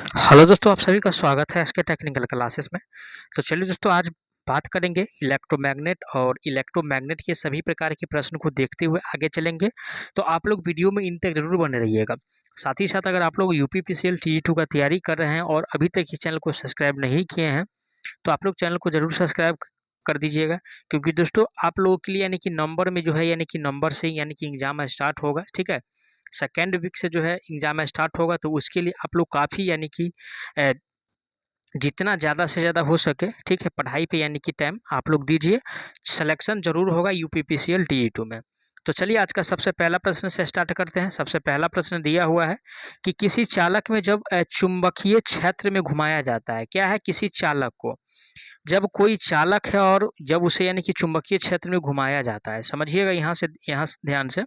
Hello दोस्तों, आप सभी का स्वागत है इसके टेक्निकल क्लासेस में। तो चलिए दोस्तों, आज बात करेंगे इलेक्ट्रोमैग्नेट और इलेक्ट्रोमैग्नेट के सभी प्रकार के प्रश्न को देखते हुए आगे चलेंगे। तो आप लोग वीडियो में इन तक जरूर बने रहिएगा। साथ ही साथ अगर आप लोग यूपीपीसीएल टी2 का तैयारी कर रहे हैं और अभी तक इस चैनल को सब्सक्राइब नहीं किए हैं, तो आप लोग चैनल को जरूर सब्सक्राइब कर दीजिएगा। क्योंकि दोस्तों आप लोगों के लिए यानी कि नंबर में जो है यानी कि नंबर से यानी कि एग्जाम स्टार्ट होगा। ठीक है, सेकेंड वीक से जो है एग्जाम स्टार्ट होगा, तो उसके लिए आप लोग काफ़ी यानी कि अ, जितना ज़्यादा से ज़्यादा हो सके, ठीक है, पढ़ाई पे यानी कि टाइम आप लोग दीजिए। सिलेक्शन ज़रूर होगा यूपीपीसीएल टी2 में। तो चलिए आज का सबसे पहला प्रश्न से स्टार्ट करते हैं। सबसे पहला प्रश्न दिया हुआ है कि किसी चालक में जब चुंबकीय क्षेत्र में घुमाया जाता है, क्या है, किसी चालक को जब कोई चालक है और जब उसे यानी कि चुंबकीय क्षेत्र में घुमाया जाता है, समझिएगा यहाँ से ध्यान से।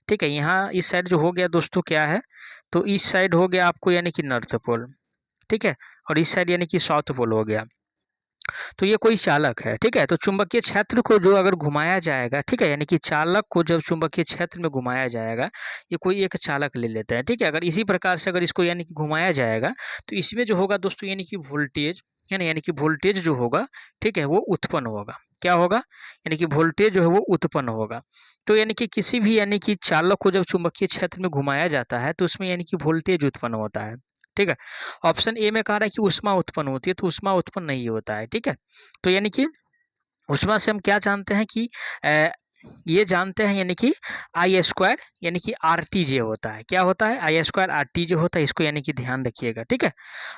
ठीक है, यहाँ इस साइड जो हो गया दोस्तों क्या है, तो इस साइड हो गया आपको यानी कि नॉर्थ पोल। ठीक है, और इस साइड यानी कि साउथ पोल हो गया। तो ये कोई चालक है, ठीक है। तो चुंबकीय क्षेत्र को जो अगर घुमाया जाएगा, ठीक है, यानी कि चालक को जब चुंबकीय क्षेत्र में घुमाया जाएगा, ये कोई एक चालक ले लेते हैं, ठीक है। अगर इसी प्रकार से अगर इसको यानी कि घुमाया जाएगा, तो इसमें जो होगा दोस्तों यानी कि वोल्टेज है ना, यानी कि वोल्टेज जो होगा, ठीक है, वो उत्पन्न होगा। क्या होगा, यानी कि वोल्टेज जो है वो उत्पन्न होगा। तो यानी कि किसी भी यानी कि चालक को जब चुंबकीय क्षेत्र में घुमाया जाता है, तो उसमें यानी कि वोल्टेज उत्पन्न होता है। ठीक है, ऑप्शन ए में कह रहा है कि ऊष्मा उत्पन्न होती है, तो ऊष्मा उत्पन्न नहीं होता है। ठीक है, तो यानी कि ऊष्मा से हम क्या जानते हैं कि अ, ये जानते हैं यानी कि आई स्क्वायर यानी कि आर टी जे होता है। क्या होता है, आई स्क्वायर आर टी जे होता है। इसको यानी कि ध्यान रखिएगा। ठीक है,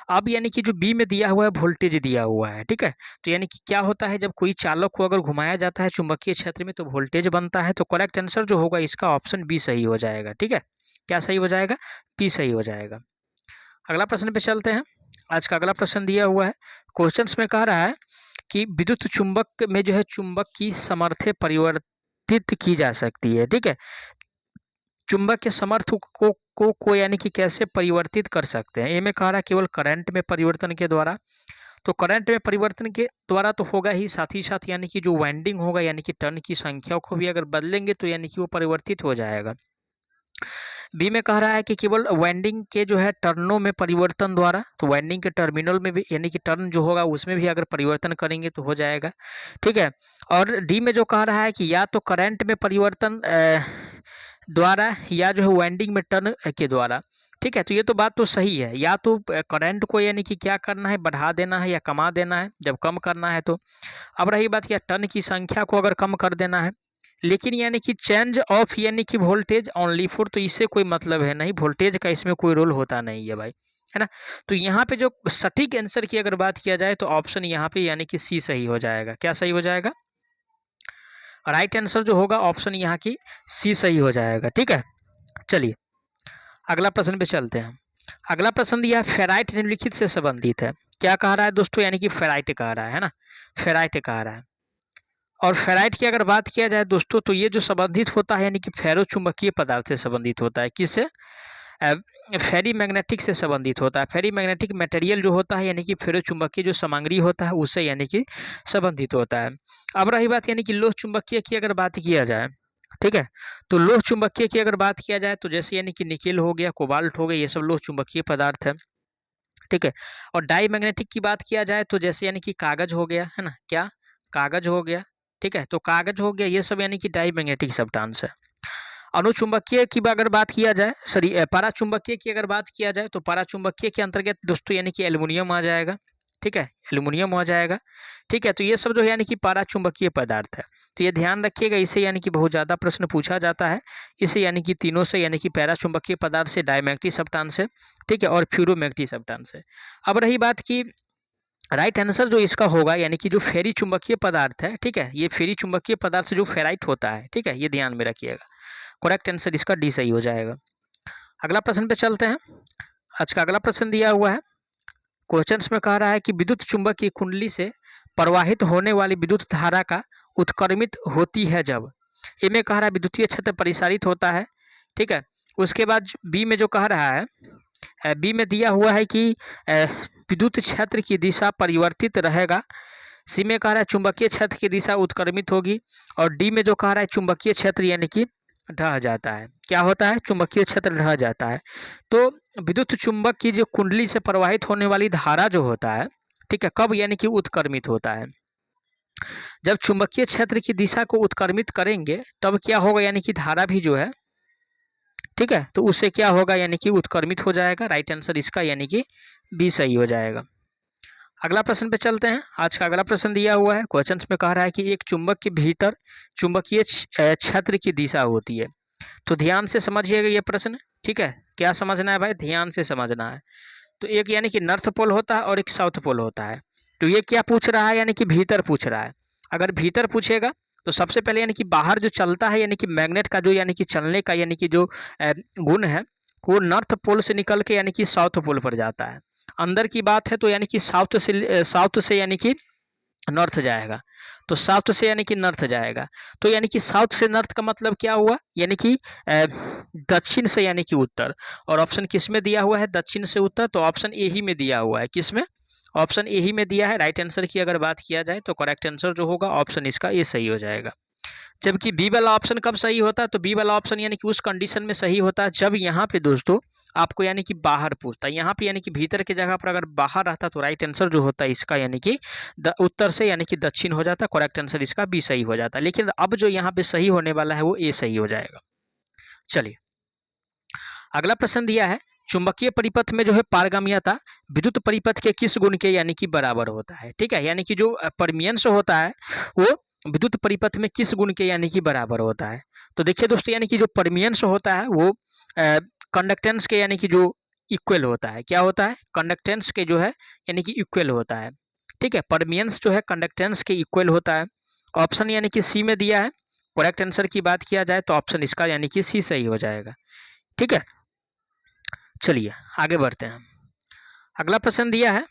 अब यानी कि जो बी में दिया हुआ है वोल्टेज दिया हुआ है। ठीक है, तो यानी कि क्या होता है, जब कोई चालक को अगर घुमाया जाता है चुंबकीय क्षेत्र में तो वोल्टेज बनता है। तो करेक्ट आंसर जो होगा इसका ऑप्शन बी सही हो जाएगा। ठीक है, क्या सही हो जाएगा, बी सही हो जाएगा। अगला प्रश्न पे चलते हैं। आज का अगला प्रश्न दिया हुआ है, क्वेश्चंस में कह रहा है कि विद्युत चुंबक में जो है चुंबक की सामर्थ्य परिवर्तित की जा सकती है। ठीक है, चुंबक के सामर्थ्य को यानी कि कैसे परिवर्तित कर सकते हैं। ए में कह रहा है केवल करंट में परिवर्तन के द्वारा। तो करंट में परिवर्तन के द्वारा तो होगा ही, साथ ही साथ यानी कि जो वाइंडिंग होगा यानी कि टर्न की संख्या को भी अगर बदलेंगे तो यानी कि वो परिवर्तित हो जाएगा। बी में कह रहा है कि केवल वाइंडिंग के जो है टर्नों में परिवर्तन द्वारा। तो वाइंडिंग के टर्मिनल में भी यानी कि टर्न जो होगा उसमें भी अगर परिवर्तन करेंगे तो हो जाएगा। ठीक है, और डी में जो कह रहा है कि या तो करंट में परिवर्तन द्वारा या जो है वाइंडिंग में टर्न के द्वारा। ठीक है, तो ये तो बात तो सही है, या तो करंट को यानी कि क्या करना है, बढ़ा देना है या कमा देना है। जब कम करना है तो अब रही बात या टर्न की संख्या को अगर कम कर देना है, लेकिन यानी कि चेंज ऑफ यानी कि वोल्टेज ओनली फॉर, तो इससे कोई मतलब है नहीं, वोल्टेज का इसमें कोई रोल होता नहीं है भाई, है ना। तो यहाँ पे जो सटीक आंसर की अगर बात किया जाए तो ऑप्शन यहाँ पे यानी कि सी सही हो जाएगा। क्या सही हो जाएगा, राइट आंसर जो होगा ऑप्शन यहाँ की सी सही हो जाएगा। ठीक है, चलिए अगला प्रश्न पे चलते हैं। अगला प्रश्न दिया है फेराइट निम्नलिखित से संबंधित है। क्या कह रहा है दोस्तों, यानी कि फेराइट कह रहा है ना, फेराइट कह रहा है। और फेराइट की अगर बात किया जाए दोस्तों तो ये जो संबंधित होता है यानी कि फेरो चुंबकीय पदार्थ से संबंधित होता है। किससे, फेरी मैग्नेटिक से संबंधित होता है। फेरी मैग्नेटिक मटेरियल जो होता है यानी कि फेरो चुंबकीय जो सामग्री होता है उससे यानी कि संबंधित होता है। अब रही बात यानी कि लोह चुंबकीय की अगर बात किया जाए, ठीक है, तो लोह चुंबकीय की अगर बात किया जाए तो जैसे यानी कि निकेल हो गया, कोबाल्ट हो गया, ये सब लोह चुंबकीय पदार्थ है। ठीक है, और डाई मैग्नेटिक की बात किया जाए तो जैसे यानी कि कागज हो गया, है ना, क्या, कागज हो गया। ठीक है, तो कागज हो गया, ये सब यानी कि डाई मैग्नेटिक सब्सटेंस है। अनुचुंबकीय की अगर बात किया जाए, सॉरी, पराचुंबकीय की अगर बात किया जाए तो पराचुंबकीय के अंतर्गत दोस्तों यानी कि एल्युमिनियम आ जाएगा। ठीक है, एल्युमिनियम हो जाएगा। ठीक है, तो ये सब जो है यानी कि पराचुंबकीय पदार्थ है। तो ये ध्यान रखिएगा, इसे यानी कि बहुत ज़्यादा प्रश्न पूछा जाता है। इसे यानी कि तीनों से यानी कि पैराचुंबकीय पदार्थ से डायमैग्नेटिक सब्सटेंस है। ठीक है, और फ्यूरोमैग्नेटिक सब्सटेंस है। अब रही बात की राइट आंसर जो इसका होगा यानी कि जो फेरी चुंबकीय पदार्थ है, ठीक है, ये फेरी चुंबकीय पदार्थ से जो फेराइट होता है, ठीक है, ये ध्यान में रखिएगा। करेक्ट आंसर इसका डी सही हो जाएगा। अगला प्रश्न पे चलते हैं। आज का अगला प्रश्न दिया हुआ है, क्वेश्चंस में कह रहा है कि विद्युत चुंबक की कुंडली से प्रवाहित होने वाली विद्युत धारा का उत्क्रमित होती है जब। ए में कह रहा है विद्युतीय क्षेत्र परिसारित होता है। ठीक है, उसके बाद बी में जो कह रहा है, बी में दिया हुआ है कि विद्युत क्षेत्र की दिशा परिवर्तित रहेगा। सी में कह रहा है चुंबकीय क्षेत्र की दिशा उत्क्रमित होगी। और डी में जो कह रहा है चुंबकीय क्षेत्र यानी कि ढह जाता है। क्या होता है? चुंबकीय क्षेत्र ढह जाता है। तो विद्युत चुंबक की जो कुंडली से प्रवाहित होने वाली धारा जो होता है, ठीक है, कब यानी कि उत्क्रमित होता है? जब चुंबकीय क्षेत्र की दिशा को उत्क्रमित करेंगे तब क्या होगा, यानी कि धारा भी जो है, ठीक है, तो उससे क्या होगा, यानी कि उत्क्रमित हो जाएगा। राइट आंसर इसका यानी कि बी सही हो जाएगा। अगला प्रश्न पे चलते हैं। आज का अगला प्रश्न दिया हुआ है, क्वेश्चंस में कह रहा है कि एक चुंबक के भीतर चुंबकीय क्षेत्र की दिशा होती है। तो ध्यान से समझिएगा ये प्रश्न, ठीक है। क्या समझना है भाई? ध्यान से समझना है। तो एक यानी कि नॉर्थ पोल होता है और एक साउथ पोल होता है। तो ये क्या पूछ रहा है, यानी कि भीतर पूछ रहा है। अगर भीतर पूछेगा तो सबसे पहले यानी कि बाहर जो चलता है, यानी कि मैग्नेट का जो यानी कि चलने का यानी कि जो गुण है, वो नॉर्थ पोल से निकल के यानी कि साउथ पोल पर जाता है। अंदर की बात है तो यानी कि साउथ से यानी कि नॉर्थ जाएगा। तो साउथ से यानी कि नॉर्थ जाएगा। तो यानी कि साउथ से नॉर्थ का मतलब क्या हुआ, यानी कि दक्षिण से यानी कि उत्तर। और ऑप्शन किस में दिया हुआ है? दक्षिण से उत्तर। तो ऑप्शन ए ही में दिया हुआ है। किस में? ऑप्शन ए ही में दिया है। राइट आंसर की अगर बात किया जाए तो करेक्ट आंसर जो होगा ऑप्शन इसका ए सही हो जाएगा। जबकि बी वाला ऑप्शन कब सही होता है? तो बी वाला ऑप्शन यानी कि उस कंडीशन में सही होता है जब यहाँ पे दोस्तों आपको यानी कि बाहर पूछता है। यहाँ पे यानी कि भीतर की जगह पर अगर बाहर रहता तो राइट आंसर जो होता है इसका यानी कि उत्तर से यानी कि दक्षिण हो जाता। करेक्ट आंसर इसका बी सही हो जाता। लेकिन अब जो यहाँ पे सही होने वाला है वो ए सही हो जाएगा। चलिए अगला प्रश्न दिया है, चुंबकीय परिपथ में जो है पारगम्यता विद्युत परिपथ के किस गुण के यानी कि बराबर होता है? ठीक है, यानी कि जो परमियंस होता है वो विद्युत परिपथ में किस गुण के यानी कि बराबर होता है? तो देखिए दोस्तों, यानी कि जो परमियंस होता है वो कंडक्टेंस के यानी कि जो इक्वल होता है। क्या होता है? कंडक्टेंस के जो है यानी कि इक्वल होता है। ठीक है, परमियंस जो है कंडक्टेंस के इक्वल होता है। ऑप्शन यानी कि सी में दिया है। करेक्ट आंसर की बात किया जाए तो ऑप्शन इसका यानी कि सी सही हो जाएगा। ठीक है, चलिए आगे बढ़ते हैं। अगला प्रश्न दिया है,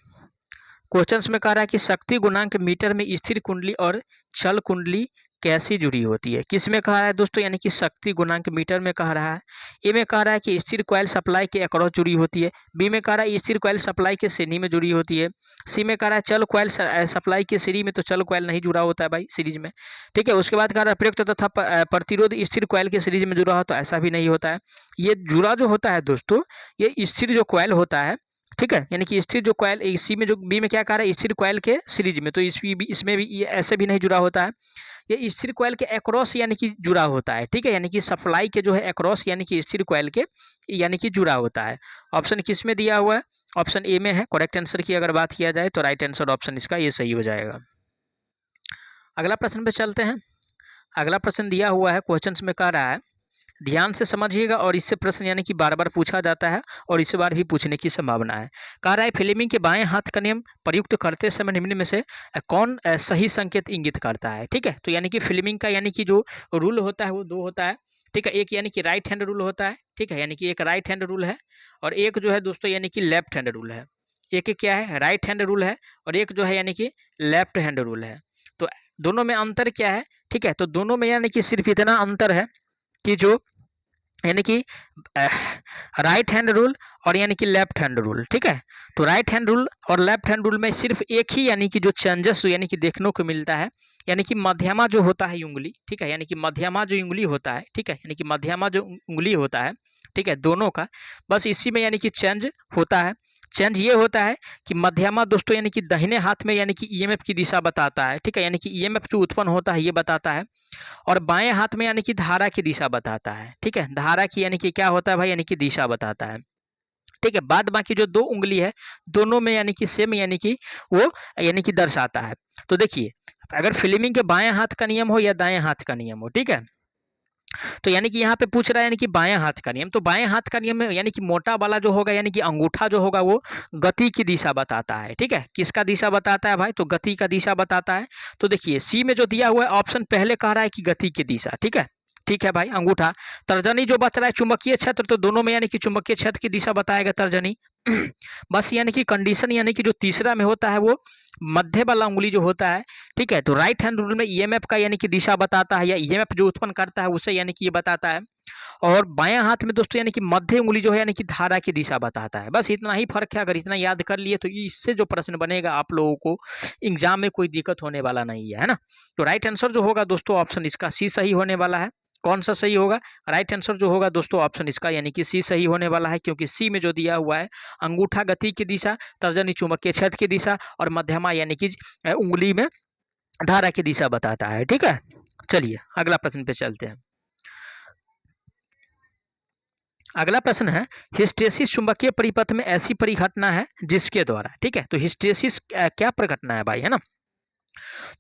क्वेश्चंस में कह रहा है कि शक्ति गुणांक मीटर में स्थिर कुंडली और चल कुंडली कैसी जुड़ी होती है? किस में कह रहा है दोस्तों? यानी कि शक्ति गुणांक मीटर में कह रहा है। ए में कह रहा है कि स्थिर कॉइल सप्लाई के अक्रॉस जुड़ी होती है। बी में कह रहा है स्थिर कॉइल सप्लाई के श्रेणी में जुड़ी होती है। सी में कह रहा है चल कॉइल सप्लाई के सीरीज में। तो चल कॉइल नहीं जुड़ा होता है भाई सीरीज में। ठीक है, उसके बाद कह रहा है प्रयुक्त तथा प्रतिरोध स्थिर कॉइल के सीरीज में जुड़ा हो, तो ऐसा भी नहीं होता है। ये जुड़ा जो होता है दोस्तों, ये स्थिर जो कॉइल होता है, ठीक है, यानी कि स्थिर जो कॉइल इसी में, जो बी में क्या कह रहा है स्थिर कॉइल के सीरीज में, तो इसमें भी ये ऐसे भी नहीं जुड़ा होता है। ये स्थिर कॉइल के अक्रॉस यानी कि जुड़ा होता है। ठीक है, यानी कि सप्लाई के जो है अक्रॉस यानी कि स्थिर कॉइल के यानी कि जुड़ा होता है। ऑप्शन किस में दिया हुआ है? ऑप्शन ए में है। करेक्ट आंसर की अगर बात किया जाए तो राइट आंसर ऑप्शन इसका ये सही हो जाएगा। अगला प्रश्न पे चलते हैं। अगला प्रश्न दिया हुआ है, क्वेश्चंस में कह रहा है, ध्यान से समझिएगा और इससे प्रश्न यानी कि बार बार पूछा जाता है और इस बार भी पूछने की संभावना है। कह रहा है फ्लेमिंग के बाएं हाथ का नियम प्रयुक्त करते समय निम्न में से कौन सही संकेत इंगित करता है? ठीक है, तो यानी कि फ्लेमिंग का यानी कि जो रूल होता है वो दो होता है। ठीक है, एक यानी कि राइट हैंड रूल होता है। ठीक है, यानी कि एक राइट हैंड रूल है और एक जो है दोस्तों यानी कि लेफ्ट हैंड रूल है। एक क्या है? राइट हैंड रूल है और एक जो है यानी कि लेफ्ट हैंड रूल है। तो दोनों में अंतर क्या है? ठीक है, तो दोनों में यानी कि सिर्फ इतना अंतर है कि जो यानी कि राइट हैंड रूल और यानी कि लेफ्ट हैंड रूल। ठीक है, तो राइट हैंड रूल और लेफ्ट हैंड रूल में सिर्फ एक ही यानी कि जो चेंजेस यानी कि देखने को मिलता है, यानी कि मध्यमा जो होता है उंगली, ठीक है, यानी कि मध्यमा जो उंगली होता है, ठीक है, यानी कि मध्यमा जो उंगली होता है, ठीक है, दोनों का बस इसी में यानी कि चेंज होता है। चेंज ये होता है कि मध्यमा दोस्तों यानी कि दाहिने हाथ में यानी कि ईएमएफ की दिशा बताता है। ठीक है, यानी कि ईएमएफ जो उत्पन्न होता है ये बताता है और बाएं हाथ में यानी कि धारा की दिशा बताता है। ठीक है, धारा की यानी कि क्या होता है भाई? यानी कि दिशा बताता है। ठीक है, बाद बाकी जो दो उंगली है दोनों में यानी कि सेम यानी कि वो यानी कि दर्शाता है। तो देखिए, अगर फ्लेमिंग के बाएं हाथ का नियम हो या दाएं हाथ का नियम हो, ठीक है, तो यानी कि यहाँ पे पूछ रहा है यानी कि बाएं हाथ का नियम। तो बाएं हाथ का नियम में यानी कि मोटा वाला जो होगा यानी कि अंगूठा जो होगा वो गति की दिशा बताता है। ठीक है, किसका दिशा बताता है भाई? तो गति का दिशा बताता है। तो देखिए सी में जो दिया हुआ है ऑप्शन पहले कह रहा है कि गति की दिशा। ठीक है, ठीक है भाई, अंगूठा। तर्जनी जो बता रहा है चुंबकीय क्षेत्र, तो दोनों में यानी कि चुंबकीय क्षेत्र की दिशा बताएगा तर्जनी। बस यानी कि कंडीशन यानी कि जो तीसरा में होता है वो मध्य वाला उंगली जो होता है। ठीक है, तो राइट हैंड रूल में ईएमएफ का यानी कि दिशा बताता है या ईएमएफ जो उत्पन्न करता है उसे यानी कि ये बताता है। और बायां हाथ में दोस्तों यानी कि मध्य उंगली जो है यानी कि धारा की दिशा बताता है। बस इतना ही फर्क है। अगर इतना याद कर लिए तो इससे जो प्रश्न बनेगा आप लोगों को एग्जाम में कोई दिक्कत होने वाला नहीं है, है ना। तो राइट आंसर जो होगा दोस्तों ऑप्शन इसका सी सही होने वाला है। कौन सा सही होगा? राइट आंसर जो होगा दोस्तों ऑप्शन इसका यानी कि सी सही होने वाला है, क्योंकि सी में जो दिया हुआ है अंगूठा गति की दिशा, तर्जनी चुंबकीय क्षेत्र की दिशा और मध्यमा यानी कि उंगली में धारा की दिशा बताता है। ठीक है, चलिए अगला प्रश्न पे चलते हैं। अगला प्रश्न है हिस्टेसिस चुंबकीय परिपथ में ऐसी परिघटना है जिसके द्वारा, ठीक है, तो हिस्टेसिस क्या परिघटना है भाई, है ना।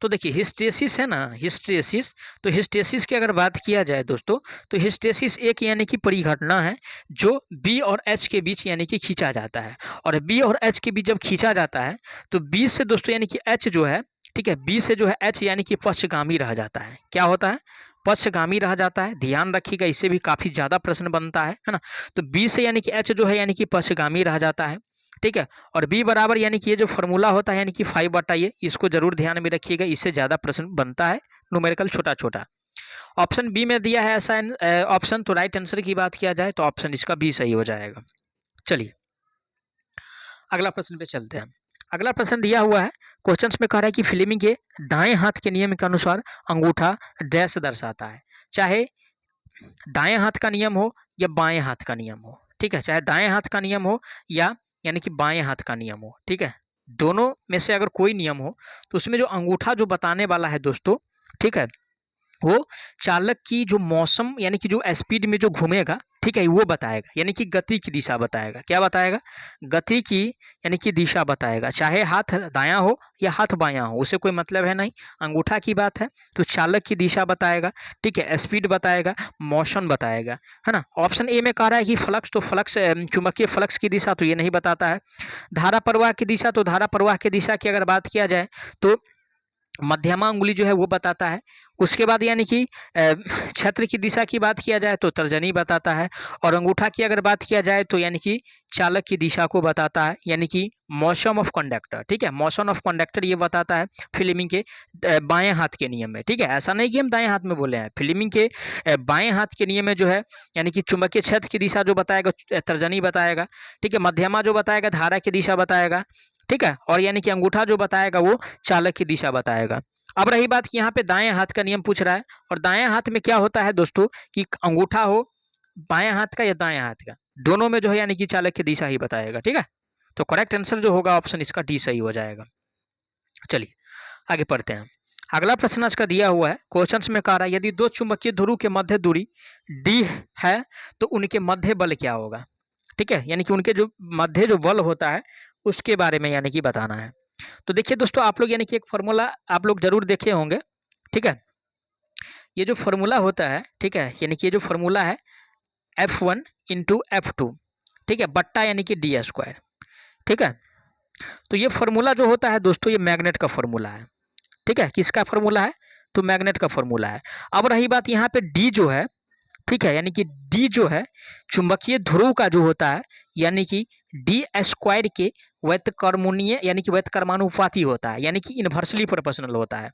तो देखिए हिस्टेसिस है ना, हिस्टेसिस, तो हिस्टेसिस की अगर बात किया जाए दोस्तों, तो हिस्टेसिस एक यानी कि परिघटना है जो बी और एच के बीच यानी कि खींचा जाता है, और बी और एच के बीच जब खींचा जाता है तो बी से दोस्तों यानी कि एच जो है, ठीक है, बी से जो है एच यानी कि पक्षगामी रह जाता है। क्या होता है? पक्षगामी रह जाता है। ध्यान रखिएगा, इससे भी काफी ज्यादा प्रश्न बनता है ना। तो बी से यानी कि एच जो है यानी कि पक्षगामी रह जाता है, ठीक है। और बी बराबर यानी कि ये जो फॉर्मूला होता है यानी कि 5/ये, इसको जरूर ध्यान में रखिएगा, इससे ज्यादा प्रश्न बनता है न्यूमेरिकल छोटा छोटा। ऑप्शन बी में दिया है ऐसा ऑप्शन, तो राइट आंसर की बात किया जाए तो ऑप्शन इसका बी सही हो जाएगा। चलिए अगला प्रश्न पे चलते हैं। अगला प्रश्न दिया हुआ है, क्वेश्चंस में कह रहा है कि फ्लेमिंग के दाएं हाथ के नियम के अनुसार अंगूठा डैश दर्शाता है। चाहे दाएं हाथ का नियम हो या बाएं हाथ का नियम हो, ठीक है, चाहे दाएं हाथ का नियम हो या यानी कि बाएं हाथ का नियम हो, ठीक है, दोनों में से अगर कोई नियम हो तो उसमें जो अंगूठा जो बताने वाला है दोस्तों, ठीक है, वो चालक की जो मौसम यानी कि जो स्पीड में जो घूमेगा, ठीक है, वो बताएगा, यानी कि गति की दिशा बताएगा। क्या बताएगा? गति की यानी कि दिशा बताएगा। चाहे हाथ दायां हो या हाथ बायां हो, उसे कोई मतलब है नहीं, अंगूठा की बात है, तो चालक की दिशा बताएगा, ठीक है, स्पीड बताएगा, मोशन बताएगा, है ना। ऑप्शन ए में कह रहा है कि फ्लक्स, तो फ्लक्स चुंबकीय फ्लक्स की दिशा तो ये नहीं बताता है। धारा प्रवाह की दिशा, तो धारा प्रवाह की दिशा की अगर बात किया जाए तो मध्यमा उंगली जो है वो बताता है। उसके बाद यानी कि क्षेत्र की दिशा की बात किया जाए तो तर्जनी बताता है, और अंगूठा की अगर बात किया जाए तो यानी कि चालक की दिशा को बताता है, यानी कि मोशन ऑफ कंडक्टर, ठीक है, मोशन ऑफ कंडक्टर ये बताता है फ्लेमिंग के बाएं हाथ के नियम में, ठीक है, ऐसा नहीं कि हम दाएं हाथ में बोले हैं, फ्लेमिंग के बाएं हाथ के नियम में जो है यानी कि चुंबकीय क्षेत्र की दिशा जो बताएगा तर्जनी बताएगा, ठीक है, मध्यमा जो बताएगा धारा की दिशा बताएगा, ठीक है, और यानी कि अंगूठा जो बताएगा वो चालक की दिशा बताएगा। अब रही बात कि यहाँ पे दाएं हाथ का नियम पूछ रहा है, और दाएं हाथ में क्या होता है दोस्तों कि अंगूठा हो बाएं हाथ का या दाएं हाथ का, दोनों में जो है यानी कि चालक की दिशा ही बताएगा, ठीक है। तो करेक्ट आंसर जो होगा ऑप्शन इसका डी सही हो जाएगा। चलिए आगे पढ़ते हैं। अगला प्रश्न आज का दिया हुआ है, क्वेश्चन में कह रहा है यदि दो चुंबकीय ध्रुव के मध्य दूरी डी है तो उनके मध्य बल क्या होगा, ठीक है, यानी कि उनके जो मध्य जो बल होता है उसके बारे में यानी कि बताना है। तो देखिए दोस्तों आप लोग यानी कि एक फॉर्मूला आप लोग जरूर देखे होंगे, ठीक है, ये जो फॉर्मूला होता है, ठीक है, यानी कि ये जो फॉर्मूला है F1 इंटू F2, ठीक है, बट्टा यानी कि डी स्क्वायर, ठीक है। तो ये फॉर्मूला जो होता है दोस्तों ये मैग्नेट का फॉर्मूला है, ठीक है, किसका फॉर्मूला है? तो मैग्नेट का फॉर्मूला है। अब रही बात यहाँ पे डी जो है, ठीक है, यानी कि डी जो है चुंबकीय ध्रुव का जो होता है यानी कि डी स्क्वायर के व्युत्क्रमणीय यानी कि व्युत्क्रमानुपाती होता है, यानी कि इनवर्सली प्रोपोर्शनल होता है।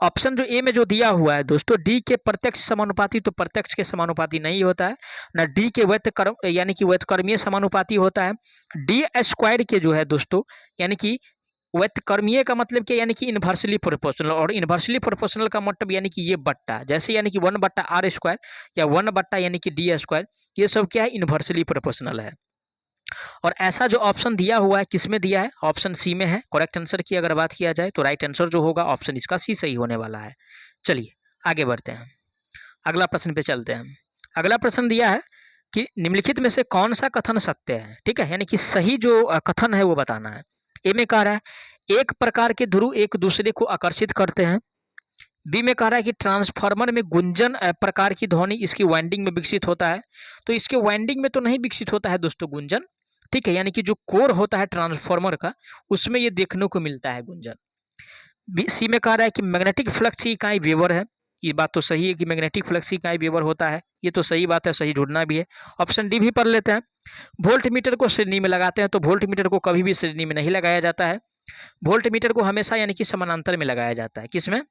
ऑप्शन जो ए में जो दिया हुआ है दोस्तों डी के प्रत्यक्ष समानुपाती, तो प्रत्यक्ष के समानुपाती नहीं होता है, ना डी के व्युत्क्रम यानी कि व्युत्क्रमीय समानुपाती होता है। डी स्क्वायर के जो है दोस्तों यानी कि व्युत्क्रमीय का मतलब क्या, यानी कि इनवर्सली प्रोपोर्शनल, और इनवर्सली प्रोपोर्शनल का मतलब यानी कि ये बट्टा, जैसे यानी कि 1/r² या 1 यानी कि डी स्क्वायर, ये सब क्या है, इनवर्सली प्रोपोर्शनल है। और ऐसा जो ऑप्शन दिया हुआ है किसमें दिया है? ऑप्शन सी में है। करेक्ट आंसर की अगर बात किया जाए तो राइट आंसर जो होगा ऑप्शन इसका सी सही होने वाला है। चलिए आगे बढ़ते हैं, अगला प्रश्न पे चलते हैं। अगला प्रश्न दिया है कि निम्नलिखित में से कौन सा कथन सत्य है, ठीक है, यानी कि सही जो कथन है वो बताना है। ए में कह रहा है एक प्रकार के ध्रुव एक दूसरे को आकर्षित करते हैं। बी में कह रहा है कि ट्रांसफार्मर में गुंजन प्रकार की ध्वनि इसकी वाइंडिंग में विकसित होता है। तो इसके वाइंडिंग में तो नहीं विकसित होता है दोस्तों गुंजन, ठीक है, यानी कि जो कोर होता है ट्रांसफार्मर का उसमें ये देखने को मिलता है गुंजन। सी में कह रहा है कि मैग्नेटिक फ्लक्स की इकाई वेबर है। ये बात तो सही है कि मैग्नेटिक फ्लक्स की इकाई वेबर होता है, ये तो सही बात है, सही ढूंढना भी है। ऑप्शन डी भी पढ़ लेते हैं। वोल्ट मीटर को श्रेणी में लगाते हैं, तो वोल्ट मीटर को कभी भी श्रेणी में नहीं लगाया जाता है। वोल्ट मीटर को हमेशा यानी कि समानांतर में लगाया जाता है। किसमें?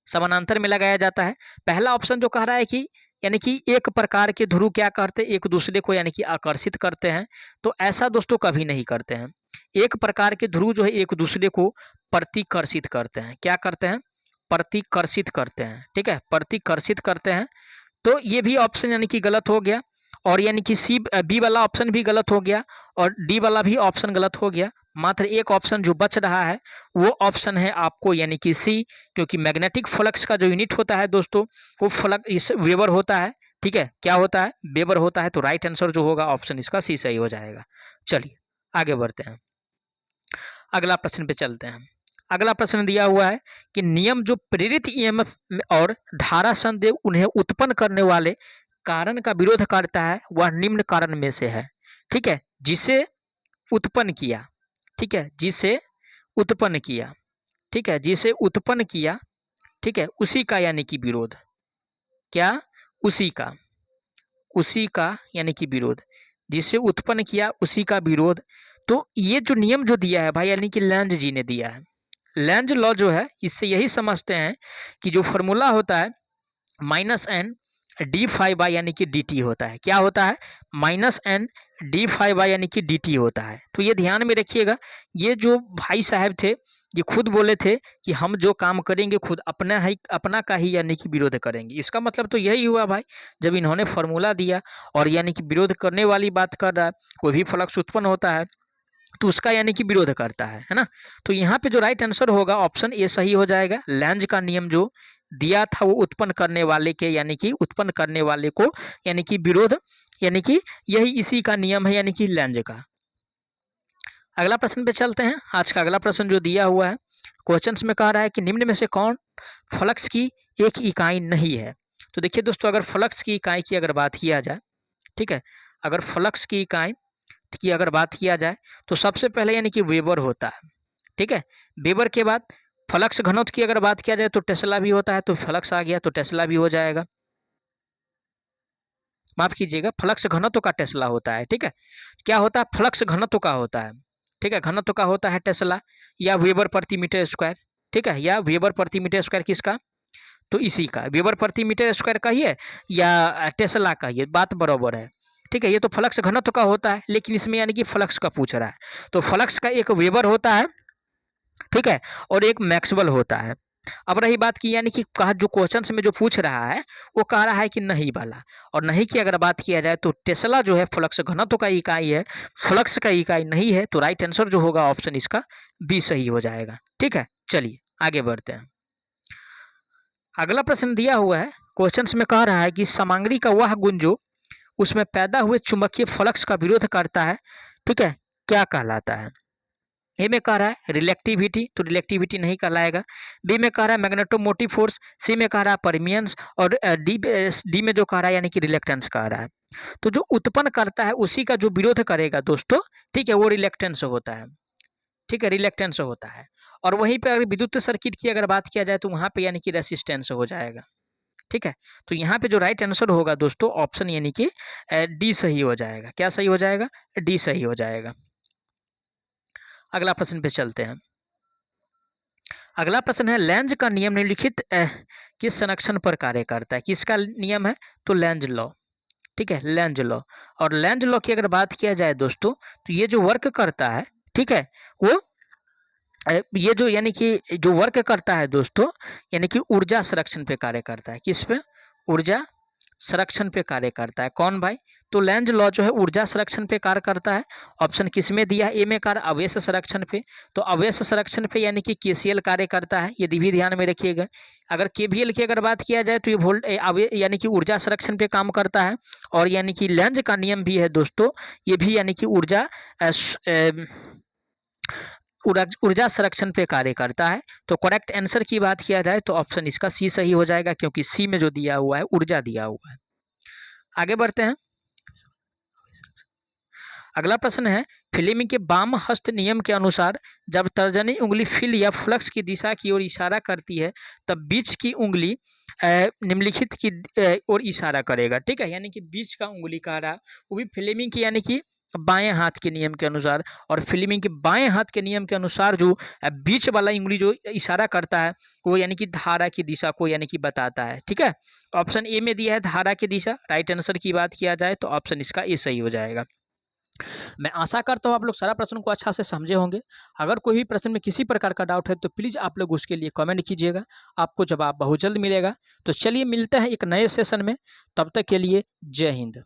समानांतर में लगाया जाता है। पहला ऑप्शन जो कह रहा है कि यानी कि एक प्रकार के ध्रुव क्या करते हैं, एक दूसरे को यानी कि आकर्षित करते हैं, तो ऐसा दोस्तों कभी नहीं करते हैं। एक प्रकार के ध्रुव जो है एक दूसरे को प्रतिकर्षित करते हैं। क्या करते हैं? प्रतिकर्षित करते हैं, ठीक है, प्रतिकर्षित करते हैं। तो ये भी ऑप्शन यानी कि गलत हो गया, और यानी कि बी वाला ऑप्शन भी गलत हो गया, और डी वाला भी ऑप्शन गलत हो गया। मात्र एक ऑप्शन जो बच रहा है वो ऑप्शन है आपको यानी कि सी, क्योंकि मैग्नेटिक फ्लक्स का जो यूनिट होता है दोस्तों वो फ्लक्स इस वेबर होता है, ठीक है, क्या होता है, वेबर होता है। तो राइट आंसर जो होगा ऑप्शन इसका सी सही हो जाएगा। चलिए आगे बढ़ते हैं, अगला प्रश्न पे चलते हैं। अगला प्रश्न दिया हुआ है कि नियम जो प्रेरित ईएमएफ और धारा संदेह उन्हें उत्पन्न करने वाले कारण का विरोध करता है वह निम्न कारण में से है, ठीक है, जिसे उत्पन्न किया, ठीक है, जिसे उत्पन्न किया, ठीक है, जिसे उत्पन्न किया, ठीक है, उसी का यानी कि विरोध, क्या, उसी का यानी कि विरोध, जिसे उत्पन्न किया उसी का विरोध। तो ये जो नियम जो दिया है भाई यानी कि लेंज जी ने दिया है। लेंज लॉ जो है इससे यही समझते हैं कि जो फॉर्मूला होता है -n d∅ यानी कि dt होता है, क्या होता है, -n d∅ यानी कि dt होता है। तो ये ध्यान में रखिएगा, ये जो भाई साहब थे ये खुद बोले थे कि हम जो काम करेंगे खुद अपना का ही यानी कि विरोध करेंगे। इसका मतलब तो यही हुआ भाई, जब इन्होंने फॉर्मूला दिया और यानी कि विरोध करने वाली बात कर रहा है, कोई भी फ्लक्स उत्पन्न होता है तो उसका यानी कि विरोध करता है ना। तो यहाँ पे जो राइट आंसर होगा ऑप्शन ए सही हो जाएगा। लेंज का नियम जो दिया था वो उत्पन्न करने वाले के यानी कि उत्पन्न करने वाले को यानी कि विरोध, यानी कि यही इसी का नियम है यानी कि लेंज का। अगला प्रश्न पे चलते हैं। आज का अगला प्रश्न जो दिया हुआ है क्वेश्चंस में कह रहा है कि निम्न में से कौन फ्लक्स की एक इकाई नहीं है। तो देखिए दोस्तों, अगर फ्लक्स की इकाई की अगर बात किया जाए, ठीक है, अगर फ्लक्स की इकाई की अगर बात किया जाए तो सबसे पहले यानी कि वेबर होता है, ठीक है, वेबर के बाद फ्लक्स घनत्व की अगर बात किया जाए तो टेस्ला भी होता है, तो फ्लक्स आ गया तो टेस्ला भी हो जाएगा, माफ कीजिएगा, फ्लक्स घनत्व का टेस्ला होता है, ठीक है, क्या होता है, फ्लक्स घनत्व का होता है, ठीक है, घनत्व का होता है टेस्ला या वेबर प्रति मीटर स्क्वायर, ठीक है, या वेबर प्रति मीटर स्क्वायर किसका, तो इसी का वेबर प्रति मीटर स्क्वायर का ही है या टेस्ला का, ये बात बराबर है, ठीक है। ये तो फ्लक्स घनत्व का होता है लेकिन इसमें यानी कि फ्लक्स का पूछ रहा है, तो फ्लक्स का एक वेबर होता है, ठीक है, और एक मैक्सवेल होता है। अब रही बात की यानी कि कहा जो क्वेश्चंस में जो पूछ रहा है वो कह रहा है कि नहीं वाला, और नहीं की अगर बात किया जाए तो टेस्ला जो है फ्लक्स घनत्व का इकाई है, फ्लक्स का इकाई नहीं है। तो राइट आंसर जो होगा ऑप्शन इसका बी सही हो जाएगा, ठीक है। चलिए आगे बढ़ते हैं। अगला प्रश्न दिया हुआ है क्वेश्चंस में कह रहा है कि सामग्री का वह गुण जो उसमें पैदा हुए चुंबकीय फ्लक्स का विरोध करता है, ठीक है, क्या कहलाता है। ए में कह रहा है रिलेक्टिविटी, तो रिलेक्टिविटी नहीं कहलाएगा। बी में कह रहा है मैग्नेटोमोटिव फोर्स, सी में कह रहा है परमियंस, और डी में जो कह रहा है यानी कि रिलेक्टेंस कह रहा है। तो जो उत्पन्न करता है उसी का जो विरोध करेगा दोस्तों, ठीक है, वो रिलेक्टेंस होता है, ठीक है, रिलेक्टेंस होता है। और वहीं पे अगर विद्युत सर्किट की अगर बात किया जाए तो वहाँ पे यानी कि रेसिस्टेंस हो जाएगा, ठीक है। तो यहाँ पे जो राइट आंसर होगा दोस्तों ऑप्शन यानी कि डी सही हो जाएगा। क्या सही हो जाएगा, डी सही हो जाएगा। अगला प्रश्न पे चलते हैं। अगला प्रश्न है लेंज का नियम निम्नलिखित किस संरक्षण पर कार्य करता है। किसका नियम है, तो लेंज लॉ, ठीक है, लेंज लॉ। और लेंज लॉ की अगर बात किया जाए दोस्तों तो ये जो वर्क करता है, ठीक है, वो ये जो यानी कि जो वर्क करता है दोस्तों यानी कि ऊर्जा संरक्षण पे कार्य करता है। किस पे, ऊर्जा संरक्षण पे कार्य करता है। कौन भाई, तो लेंज लॉ जो है ऊर्जा संरक्षण पे कार्य करता है। ऑप्शन किस में दिया है, ए में कार्य अवयव संरक्षण पे, तो अवयव संरक्षण पे यानी कि केसीएल कार्य करता है, ये भी ध्यान में रखिएगा। अगर केवीएल की अगर बात किया जाए तो ये वोल्ट यानी कि ऊर्जा संरक्षण पे काम करता है। और यानी कि लेंज का नियम भी है दोस्तों, ये भी यानी कि ऊर्जा संरक्षण पे कार्य करता है। तो करेक्ट आंसर की बात किया जाए तो ऑप्शन इसका सी सही हो जाएगा, क्योंकि सी में जो दिया हुआ है ऊर्जा दिया हुआ है। आगे बढ़ते हैं। अगला प्रश्न है फ्लेमिंग के वाम हस्त नियम के अनुसार जब तर्जनी उंगली फील्ड या फ्लक्स की दिशा की ओर इशारा करती है तब बीच की उंगली निम्नलिखित की ओर इशारा करेगा, ठीक है, यानी कि बीच का उंगली कह रहा वो भी फ्लेमिंग की यानी कि बाएं हाथ के नियम के अनुसार। और फ्लेमिंग के बाएं हाथ के नियम के अनुसार जो बीच वाला उंगली जो इशारा करता है वो यानी कि धारा की दिशा को यानी कि बताता है, ठीक है। ऑप्शन ए में दिया है धारा की दिशा। राइट आंसर की बात किया जाए तो ऑप्शन इसका ए सही हो जाएगा। मैं आशा करता हूँ आप लोग सारा प्रश्न को अच्छा से समझे होंगे। अगर कोई भी प्रश्न में किसी प्रकार का डाउट है तो प्लीज़ आप लोग उसके लिए कमेंट कीजिएगा, आपको जवाब बहुत जल्द मिलेगा। तो चलिए मिलते हैं एक नए सेशन में, तब तक के लिए जय हिंद।